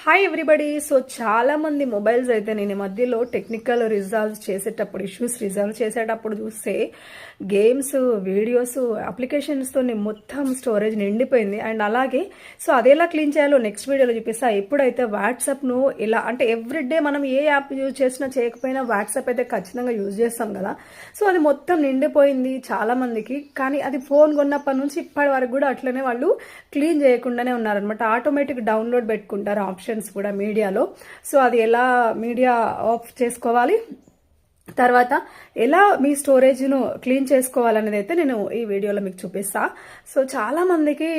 Hi everybody. So చాలా మంది mobiles అయితే నేను ఈ మధ్యలో టెక్నికల్ రిజాల్వ్ చేసేటప్పుడు ఇష్యూస్ రిజాల్వ్ చేసేటప్పుడు చూస్తే గేమ్స్, వీడియోస్, అప్లికేషన్స్తో మొత్తం స్టోరేజ్ నిండిపోయింది. అండ్ అలాగే సో అదేలా క్లీన్ చేయాలో నెక్స్ట్ వీడియోలో చూపిస్తా. ఎప్పుడైతే వాట్సాప్ను ఇలా అంటే ఎవ్రీడే మనం ఏ యాప్ యూజ్ చేసినా చేయకపోయినా వాట్సాప్ అయితే ఖచ్చితంగా యూజ్ చేస్తాం కదా. సో అది మొత్తం నిండిపోయింది చాలా మందికి. కానీ అది ఫోన్ కొన్నప్పటి నుంచి ఇప్పటి వరకు కూడా అట్లనే వాళ్ళు క్లీన్ చేయకుండానే ఉన్నారనమాట. ఆటోమేటిక్ డౌన్లోడ్ పెట్టుకుంటారు ఆప్షన్ కూడా మీడియాలో. సో అది ఎలా మీడియా ఆఫ్ చేసుకోవాలి, తర్వాత ఎలా మీ స్టోరేజ్ను క్లీన్ చేసుకోవాలనేది అయితే నేను ఈ వీడియోలో మీకు చూపిస్తా. సో చాలా మందికి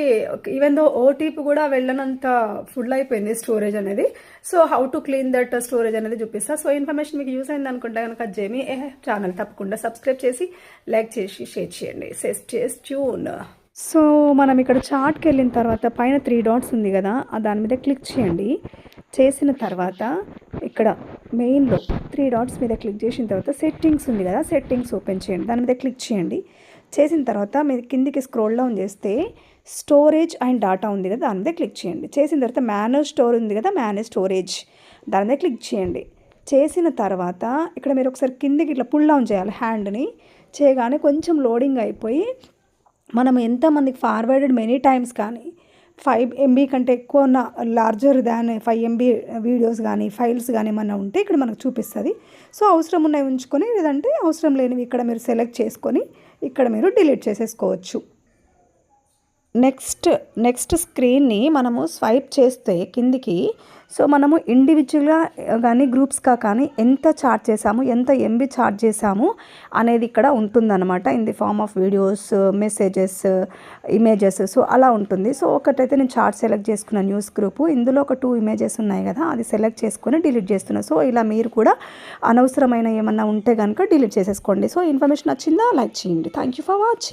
ఈవెన్ దో ఓటీపీ కూడా వెళ్ళనంత ఫుల్ అయిపోయింది స్టోరేజ్ అనేది. So how to clean that storage అనేది చూపిస్తా. సో ఇన్ఫర్మేషన్ మీకు యూస్ అయింది అనుకుంటే కనుక జెమీ ఛానల్ తప్పకుండా సబ్స్క్రైబ్ చేసి లైక్ చేసి షేర్ చేయండి. సెస్ ట్యూన్. సో మనం ఇక్కడ చార్ట్కి వెళ్ళిన తర్వాత పైన 3 డాట్స్ ఉంది కదా, దాని మీద క్లిక్ చేయండి. చేసిన తర్వాత ఇక్కడ మెయిన్లో 3 డాట్స్ మీద క్లిక్ చేసిన తర్వాత సెట్టింగ్స్ ఉంది కదా, సెట్టింగ్స్ ఓపెన్ చేయండి. దాని మీద క్లిక్ చేయండి. చేసిన తర్వాత మీరు కిందికి స్క్రోల్ డౌన్ చేస్తే స్టోరేజ్ అండ్ డాటా ఉంది కదా, దాని మీద క్లిక్ చేయండి. చేసిన తర్వాత మేనేజ్ స్టోర్ ఉంది కదా, మేనేజ్ స్టోరేజ్, దాని మీద క్లిక్ చేయండి. చేసిన తర్వాత ఇక్కడ మీరు ఒకసారి కిందికి ఇట్లా పుల్ డౌన్ చేయాలి హ్యాండ్ని. చేయగానే కొంచెం లోడింగ్ అయిపోయి మనం ఎంతమందికి ఫార్వర్డెడ్ మెనీ టైమ్స్ కానీ 5 MB కంటే ఎక్కువ ఉన్న లార్జర్ దాన్ 5 MB వీడియోస్ కానీ ఫైల్స్ కానీ ఏమన్నా ఉంటే ఇక్కడ మనకు చూపిస్తుంది. సో అవసరం ఉన్నవి ఉంచుకొని, లేదంటే అవసరం లేనివి ఇక్కడ మీరు సెలెక్ట్ చేసుకొని ఇక్కడ మీరు డిలీట్ చేసేసుకోవచ్చు. నెక్స్ట్ స్క్రీన్ని మనము స్వైప్ చేస్తే కిందికి సో మనము ఇండివిజువల్గా కానీ గ్రూప్స్గా కానీ ఎంత చార్జ్ చేసాము, ఎంత MB చార్జ్ చేసాము అనేది ఇక్కడ ఉంటుందన్నమాట. In the form of videos, messages, images. So అలా ఉంటుంది. సో ఒకటైతే నేను చార్ట్ సెలెక్ట్ చేసుకున్న న్యూస్ గ్రూపు, ఇందులో ఒక 2 ఇమేజెస్ ఉన్నాయి కదా, అది సెలెక్ట్ చేసుకొని డిలీట్ చేస్తున్నాను. సో ఇలా మీరు కూడా అనవసరమైన ఏమన్నా ఉంటే కనుక డిలీట్ చేసేసుకోండి. సో ఇన్ఫర్మేషన్ నచ్చిందా, లైక్ చేయండి. Thank you for watching.